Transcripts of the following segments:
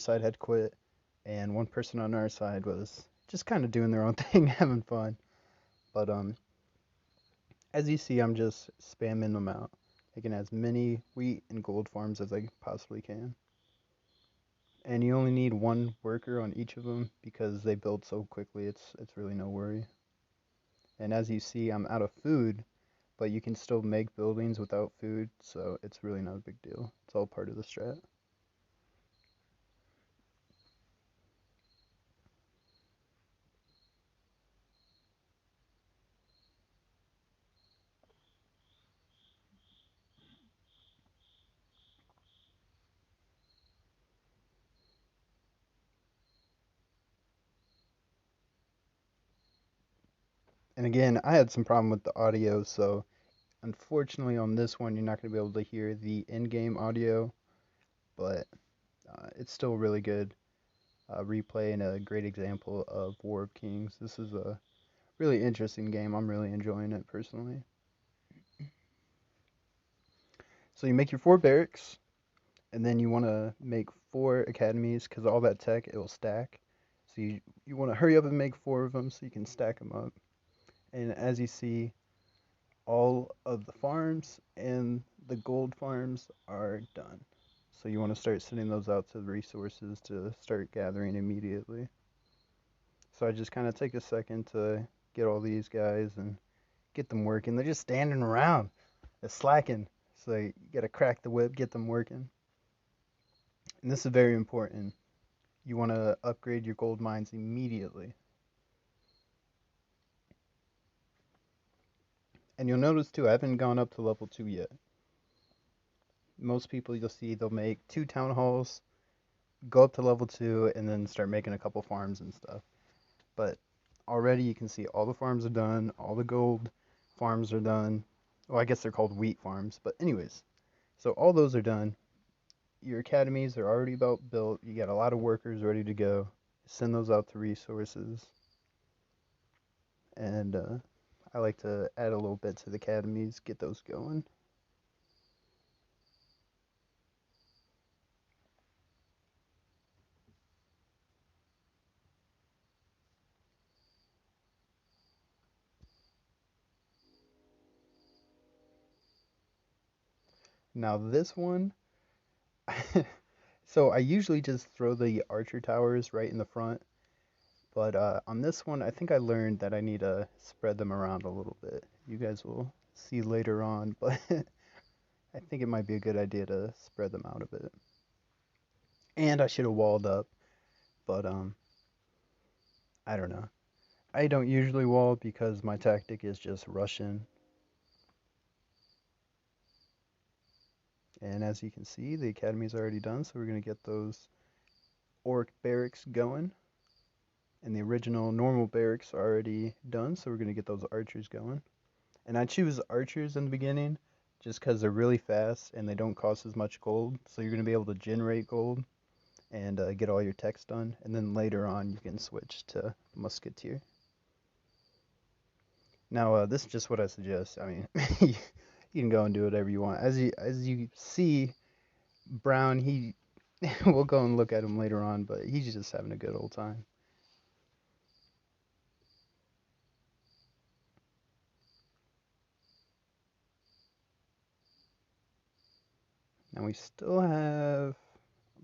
side had quit, and one person on our side was just kind of doing their own thing, having fun. But as you see, I'm just spamming them out, taking as many wheat and gold farms as I possibly can. And you only need one worker on each of them because they build so quickly. It's really no worry. And as you see, I'm out of food, but you can still make buildings without food, so it's really not a big deal. It's all part of the strat. And again, I had some problem with the audio, so unfortunately on this one you're not going to be able to hear the in-game audio, but it's still really good replay and a great example of War of Kings. This is a really interesting game. I'm really enjoying it personally. So you make your 4 barracks, and then you want to make 4 academies because all that tech it will stack. So you want to hurry up and make 4 of them so you can stack them up. And as you see, all of the farms and the gold farms are done. So you want to start sending those out to the resources to start gathering immediately. So I just kind of take a second to get all these guys and get them working. They're just standing around. They're slacking. So you got to crack the whip, get them working. And this is very important. You want to upgrade your gold mines immediately. And you'll notice too, I haven't gone up to level 2 yet. Most people you'll see they'll make 2 town halls, go up to level 2, and then start making a couple farms and stuff. But already you can see all the farms are done, all the gold farms are done. Well, I guess they're called wheat farms, but anyways, so all those are done. Your academies are already about built. You got a lot of workers ready to go. Send those out to resources, and I like to add a little bit to the academies, get those going. Now this one, so I usually just throw the archer towers right in the front, but on this one, I think I learned that I need to spread them around a little bit. You guys will see later on, but I think it might be a good idea to spread them out a bit. And I should have walled up, but I don't know. I don't usually wall because my tactic is just rushing. And as you can see, the academy's already done, so we're gonna get those orc barracks going. And the original normal barracks are already done, so we're gonna get those archers going. And I choose archers in the beginning just because they're really fast and they don't cost as much gold. So you're gonna be able to generate gold and get all your techs done. And then later on, you can switch to musketeer. Now, this is just what I suggest. I mean, you can go and do whatever you want. As you see, Brown, he we'll go and look at him later on, but he's just having a good old time. Now we still have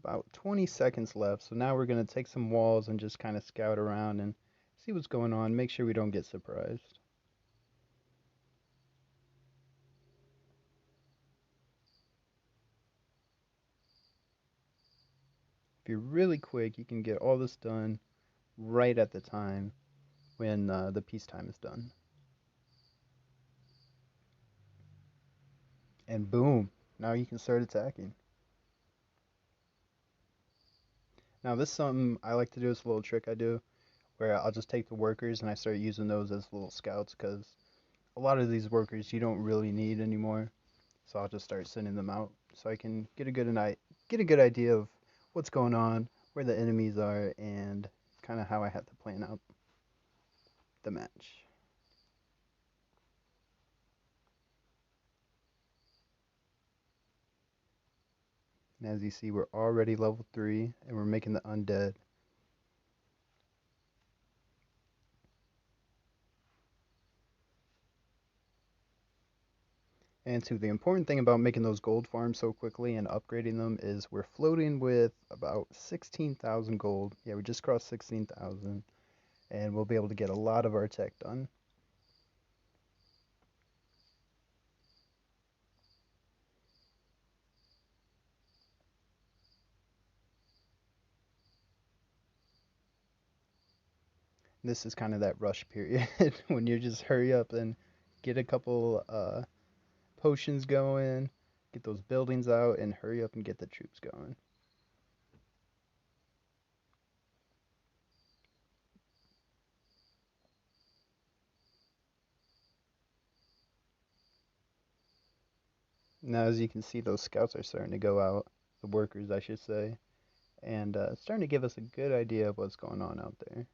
about 20 seconds left, so now we're gonna take some walls and just kind of scout around and see what's going on. Make sure we don't get surprised. If you're really quick, you can get all this done right at the time when the peacetime is done. And boom, now you can start attacking. Now this is something I like to do. It's a little trick I do where I'll just take the workers and I start using those as little scouts because a lot of these workers you don't really need anymore. So I'll just start sending them out so I can get a good idea of what's going on, where the enemies are, and kind of how I have to plan out the match. And as you see, we're already level 3, and we're making the undead. And two, the important thing about making those gold farms so quickly and upgrading them is we're floating with about 16,000 gold. Yeah, we just crossed 16,000, and we'll be able to get a lot of our tech done. This is kind of that rush period when you just hurry up and get a couple potions going, get those buildings out, and hurry up and get the troops going. Now, as you can see, those scouts are starting to go out, the workers, I should say, and starting to give us a good idea of what's going on out there.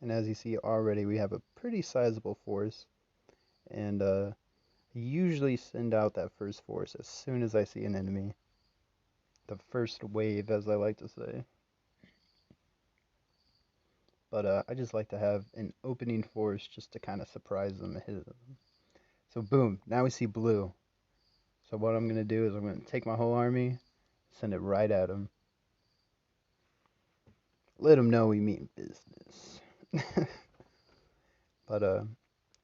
And as you see already, we have a pretty sizable force, and I usually send out that first force as soon as I see an enemy. The first wave, as I like to say. But I just like to have an opening force just to kind of surprise them and hit them. So boom, now we see blue. So what I'm gonna do is I'm gonna take my whole army, send it right at them. Let them know we mean business. But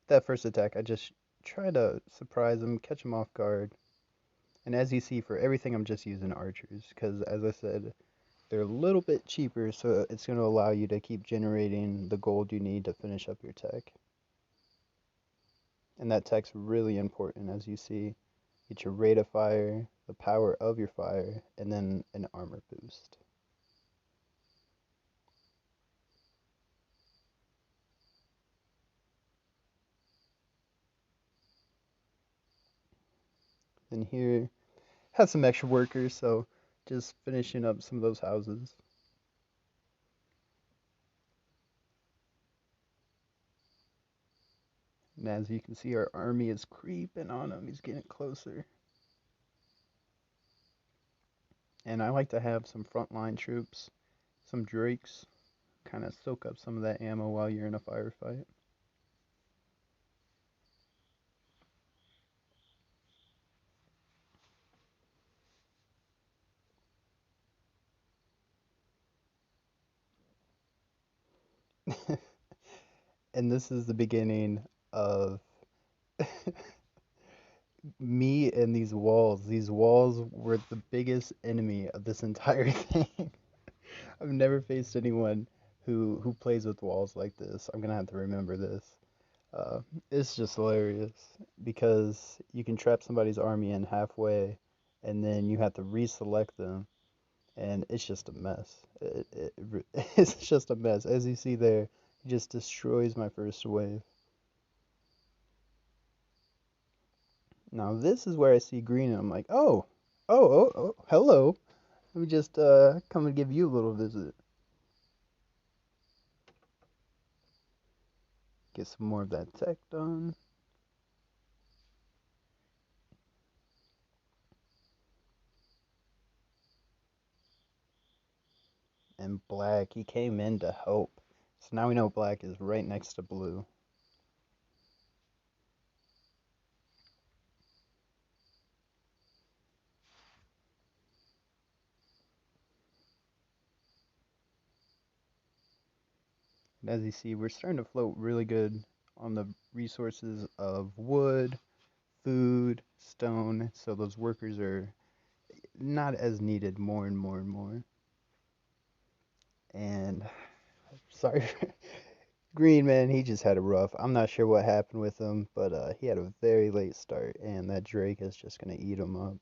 that first attack, I just try to surprise them, catch them off guard. And as you see, for everything, I'm just using archers because, as I said, they're a little bit cheaper, so it's going to allow you to keep generating the gold you need to finish up your tech. And that tech's really important, as you see. Get your rate of fire, the power of your fire, and then an armor boost. Then here, have some extra workers, so just finishing up some of those houses. And as you can see, our army is creeping on him. He's getting closer. And I like to have some frontline troops, some drakes, kind of soak up some of that ammo while you're in a firefight. And this is the beginning of me and these walls. These walls were the biggest enemy of this entire thing. I've never faced anyone who plays with walls like this. I'm gonna have to remember this. Uh, it's just hilarious because you can trap somebody's army in halfway, and then you have to reselect them, and it's just a mess. It's just a mess. As you see there, it just destroys my first wave. Now this is where I see green, and I'm like, oh, hello. Let me just come and give you a little visit. Get some more of that tech done. And black, he came in to help. So now we know black is right next to blue. And as you see, we're starting to float really good on the resources of wood, food, stone. So those workers are not as needed more and more and more. And sorry, Green Man, he just had a rough. I'm not sure what happened with him, but he had a very late start, and that Drake is just gonna eat him up.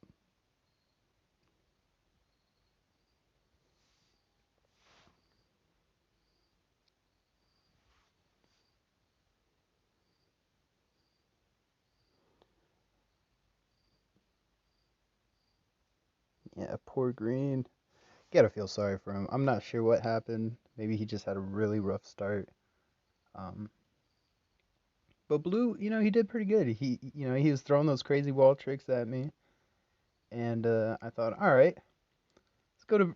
Yeah, poor Green. Gotta feel sorry for him. I'm not sure what happened. Maybe he just had a really rough start. Um, But blue, he did pretty good. He was throwing those crazy wall tricks at me, and I thought, all right, let's go to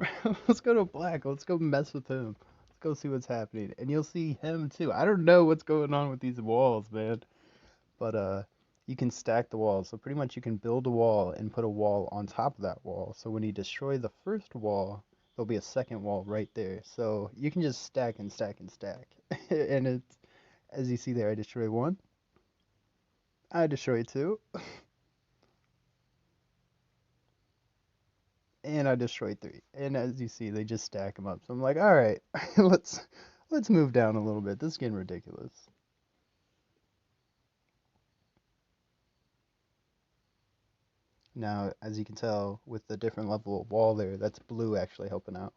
let's go to black. Let's go mess with him. Let's go see what's happening, and you'll see him too. I don't know what's going on with these walls, man, but you can stack the walls. So pretty much you can build a wall and put a wall on top of that wall. So when you destroy the first wall, there'll be a second wall right there. So you can just stack and stack and stack, and it's as you see there, I destroy one. I destroy two, and I destroy three. And as you see, they just stack them up. So I'm like, all right, let's move down a little bit. This is getting ridiculous. Now, as you can tell, with the different level of wall there, that's blue actually helping out.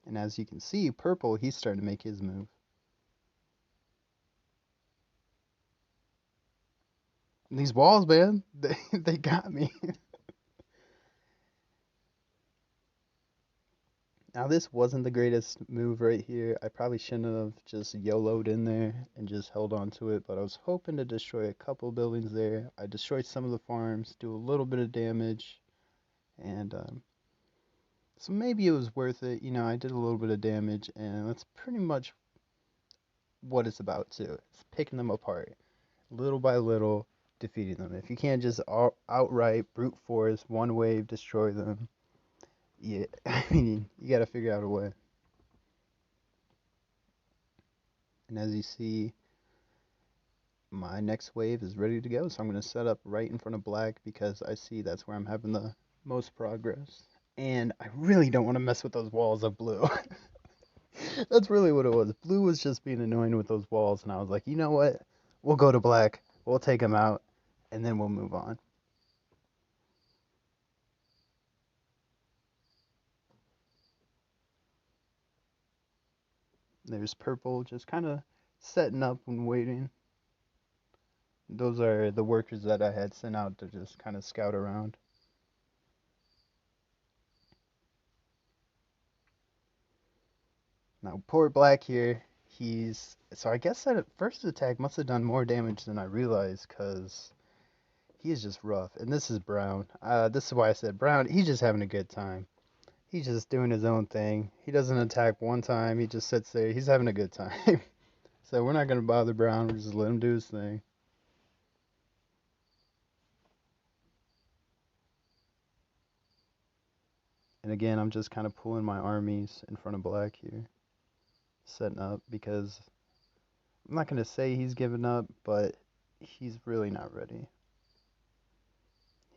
And as you can see, purple, he's starting to make his move. And these walls, man, they got me. Now, this wasn't the greatest move right here. I probably shouldn't have just YOLO'd in there and just held on to it, but I was hoping to destroy a couple buildings there. I destroyed some of the farms, do a little bit of damage, and so maybe it was worth it. I did a little bit of damage, and that's pretty much what it's about, too. It's picking them apart, little by little, defeating them. If you can't just outright brute force, one wave, destroy them, yeah, I mean, you gotta figure out a way. And as you see, my next wave is ready to go. So I'm going to set up right in front of black because I see that's where I'm having the most progress. And I really don't want to mess with those walls of blue. That's really what it was. Blue was just being annoying with those walls. And I was like, you know what? We'll go to black. We'll take them out. And then we'll move on. There's purple just kind of setting up and waiting. Those are the workers that I had sent out to just kind of scout around. Now, poor Black here, so I guess that first attack must have done more damage than I realized, because he is just rough. And this is Brown. This is why I said Brown, he's just having a good time. He's just doing his own thing. He doesn't attack one time, he just sits there. He's having a good time. So we're not going to bother Brown, we're just let him do his thing. And again, I'm just kind of pulling my armies in front of Black here, setting up, because I'm not going to say he's given up, but he's really not ready.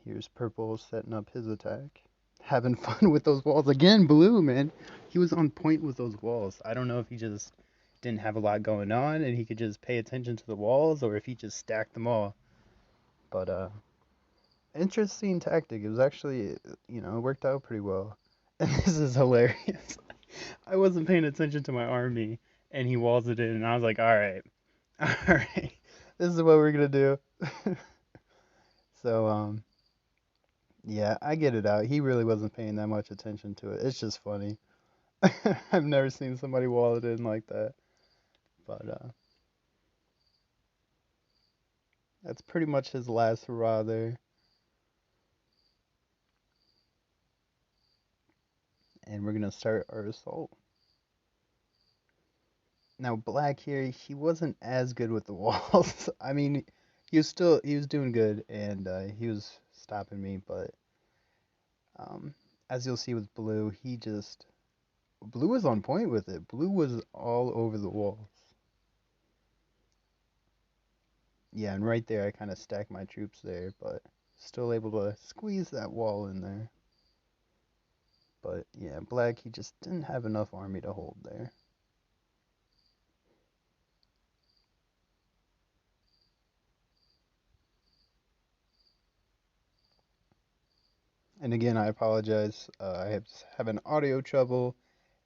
Here's Purple setting up his attack. Having fun with those walls. Again, Blue, man. He was on point with those walls. I don't know if he just didn't have a lot going on and he could just pay attention to the walls or if he just stacked them all. But, interesting tactic. It was actually, it worked out pretty well. And this is hilarious. I wasn't paying attention to my army and he walls it in and I was like, alright. Alright. This is what we're gonna do. So, yeah, I get it out. He really wasn't paying that much attention to it. It's just funny. I've never seen somebody wall it in like that. But that's pretty much his last hurrah there. And we're gonna start our assault. Now Black here, he wasn't as good with the walls. I mean, he was doing good and he was stopping me, but um, as you'll see with Blue, Blue was on point with it. Blue was all over the walls. Yeah, and right there I kind of stacked my troops there, but still able to squeeze that wall in there. But yeah, Black, he just didn't have enough army to hold there. And again, I apologize. I have having audio trouble,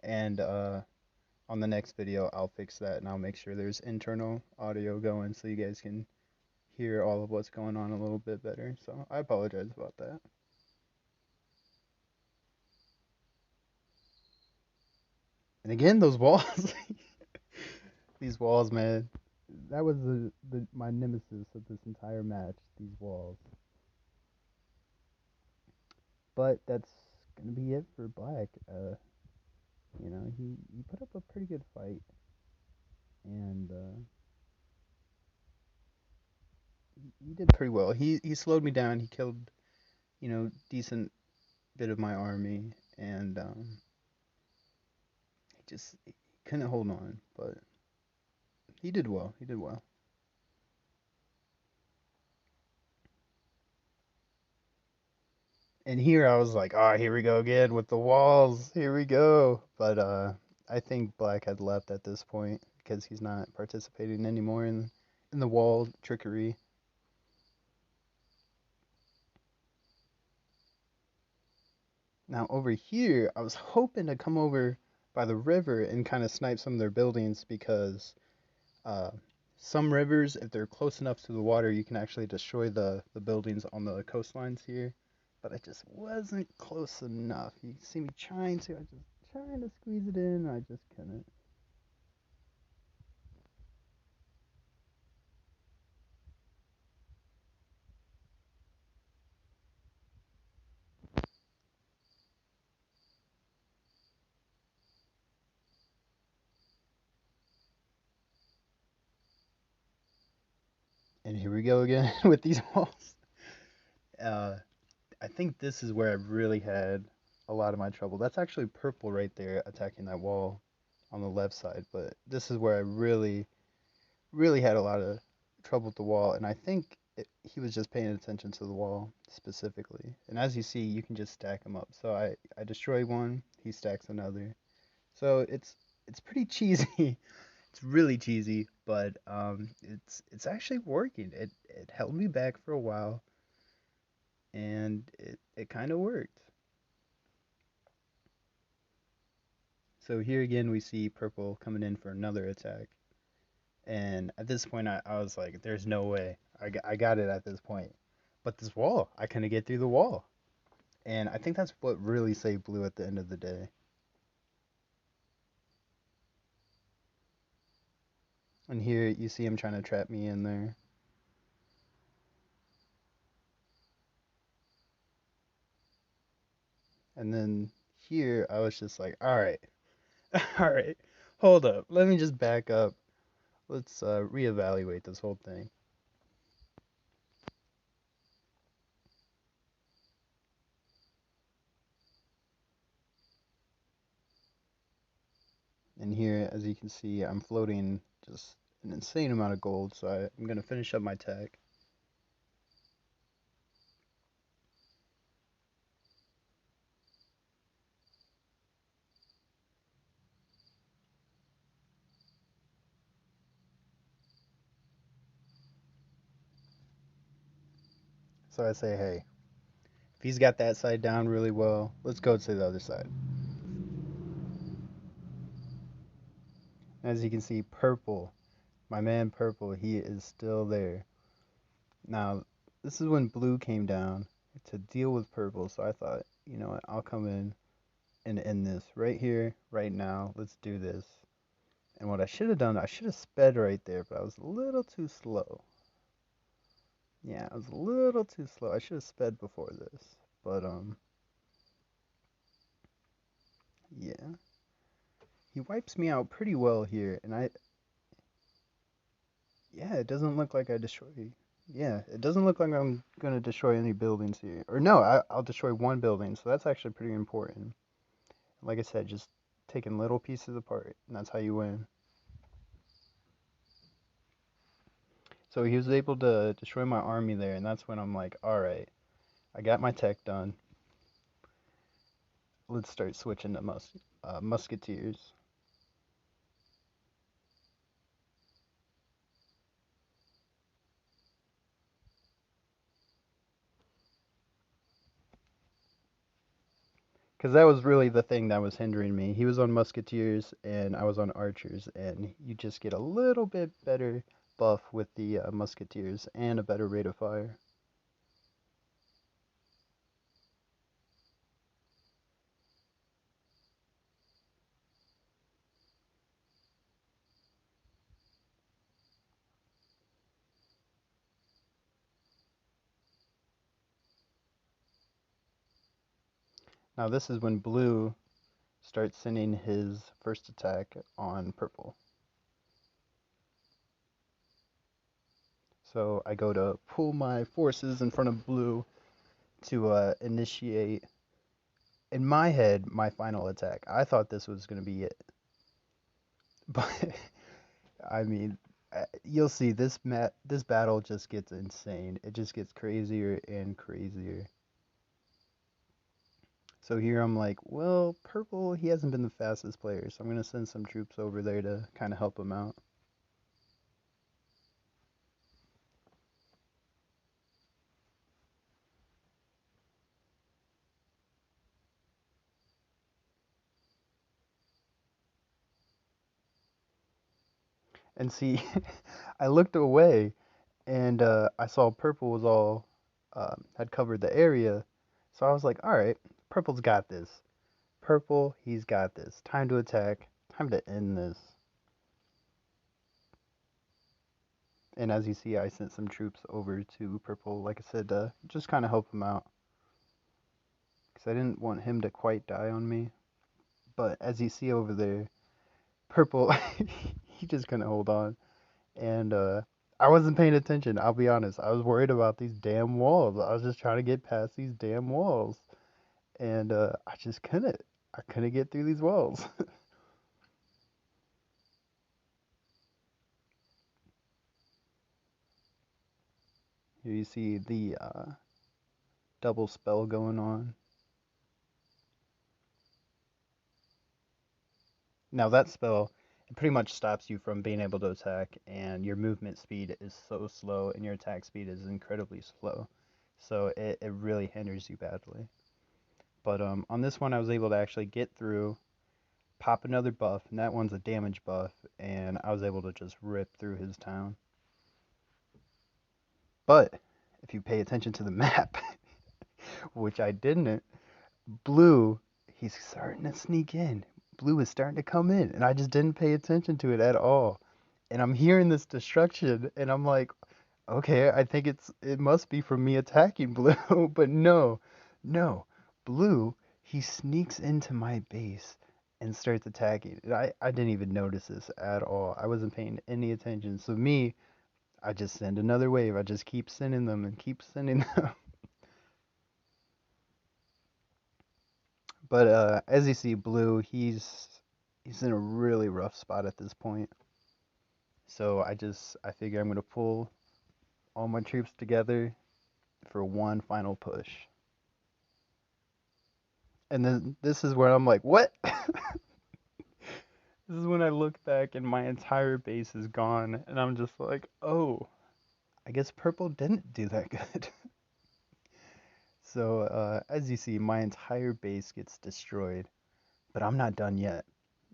and on the next video, I'll fix that and I'll make sure there's internal audio going so you guys can hear all of what's going on a little bit better. So I apologize about that. And again, those walls. These walls, man. That was the my nemesis of this entire match. These walls. But that's gonna be it for Black. He put up a pretty good fight, and he did pretty well. He slowed me down. He killed decent bit of my army, and he couldn't hold on. But he did well. He did well. And here I was like, oh, here we go again with the walls. Here we go. But I think Black had left at this point because he's not participating anymore in the wall trickery. Now over here, I was hoping to come over by the river and kind of snipe some of their buildings because uh, some rivers, if they're close enough to the water, you can actually destroy the buildings on the coastlines here. But I just wasn't close enough. You see me trying to, I just trying to squeeze it in, I just couldn't. And here we go again with these walls. Uh, I think this is where I really had a lot of my trouble. That's actually purple right there attacking that wall on the left side, but this is where I really had a lot of trouble with the wall, and I think he was just paying attention to the wall specifically. And as you see, you can just stack them up. So I destroy one, he stacks another. So it's pretty cheesy. It's really cheesy, but it's actually working. It held me back for a while, and it kind of worked. So here again, we see purple coming in for another attack. And at this point, I was like, there's no way. I got it at this point. But this wall, I couldn't get through the wall. And I think that's what really saved Blue at the end of the day. And here you see him trying to trap me in there. And then here, I was just like, all right, all right, hold up. Let me just back up. Let's reevaluate this whole thing. And here, as you can see, I'm floating just an insane amount of gold. So I'm going to finish up my tech. So I say, hey, if he's got that side down really well, let's go to the other side. As you can see, Purple, my man Purple, he is still there. Now, this is when Blue came down to deal with Purple, so I thought, you know what, I'll come in and end this right here, right now. Let's do this. And what I should have done, I should have sped right there, but I was a little too slow. Yeah, I was a little too slow. I should have sped before this. But yeah. He wipes me out pretty well here, and yeah, it doesn't look like I destroy. Yeah, it doesn't look like I'm gonna destroy any buildings here. Or no, I'll destroy one building, so that's actually pretty important. Like I said, just taking little pieces apart, and that's how you win. So he was able to destroy my army there, and that's when I'm like, all right, I got my tech done. Let's start switching to musketeers. Because that was really the thing that was hindering me. He was on musketeers, and I was on archers, and you just get a little bit better buff with the musketeers and a better rate of fire. Now this is when blue starts sending his first attack on purple. So I go to pull my forces in front of blue to initiate, in my head, my final attack. I thought this was going to be it. But, I mean, you'll see this battle just gets insane. It just gets crazier and crazier. So here I'm like, well, purple, he hasn't been the fastest player, so I'm going to send some troops over there to kind of help him out. And see, I looked away and I saw purple was all had covered the area. So I was like, all right, purple's got this. Purple, he's got this. Time to attack. Time to end this. And as you see, I sent some troops over to purple, like I said, to just kind of help him out. Because I didn't want him to quite die on me. But as you see over there, purple, he just couldn't hold on. And I wasn't paying attention, I'll be honest. I was worried about these damn walls. I was just trying to get past these damn walls. And I just couldn't. I couldn't get through these walls. Here you see the double spell going on. Now that spell, it pretty much stops you from being able to attack, and your movement speed is so slow, and your attack speed is incredibly slow. So it really hinders you badly. But on this one, I was able to actually get through, pop another buff, and that one's a damage buff, and I was able to just rip through his town. But if you pay attention to the map, which I didn't, blue, he's starting to sneak in. Blue is starting to come in, and I just didn't pay attention to it at all. And I'm hearing this destruction, and I'm like, okay, I think it must be from me attacking blue, but no, no, blue, he sneaks into my base and starts attacking. And I didn't even notice this at all. I wasn't paying any attention. So me, I just send another wave. I just keep sending them and keep sending them. But as you see, blue, he's in a really rough spot at this point. So I figure I'm gonna pull all my troops together for one final push. And then this is where I'm like, what? This is when I look back and my entire base is gone, and I'm just like, oh, I guess purple didn't do that good. So as you see, my entire base gets destroyed, but I'm not done yet.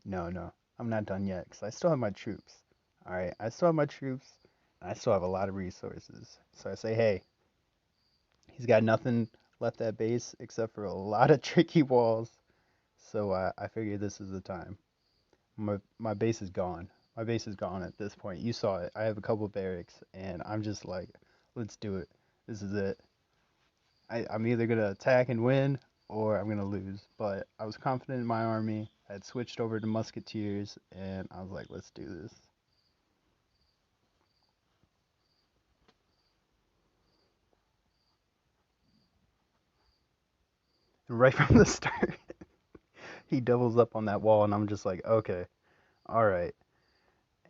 No, no, I'm not done yet because I still have my troops. All right, I still have my troops, and I still have a lot of resources. So I say, hey, he's got nothing left at base except for a lot of tricky walls. So I figured this is the time. My base is gone. My base is gone at this point. You saw it. I have a couple barracks, and I'm just like, let's do it. This is it. I'm either gonna attack and win, or I'm gonna lose. But I was confident in my army. I had switched over to musketeers, and I was like, let's do this. And right from the start, he doubles up on that wall, and I'm just like, okay, all right.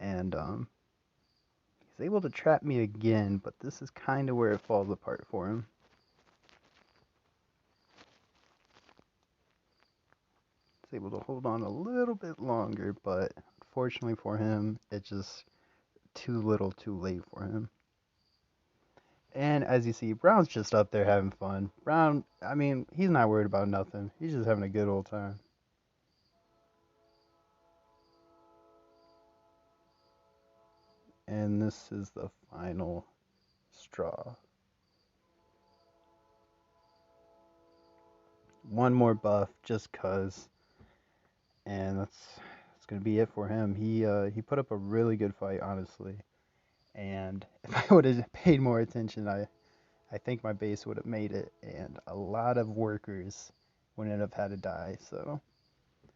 And he's able to trap me again, but this is kind of where it falls apart for him. He's able to hold on a little bit longer, but unfortunately for him, it's just too little too late for him. And as you see, Brown's just up there having fun. Brown, I mean, he's not worried about nothing. He's just having a good old time. And this is the final straw. One more buff just cuz, and that's gonna be it for him. He put up a really good fight, honestly. And if I would have paid more attention, I think my base would have made it. And a lot of workers wouldn't have had to die. So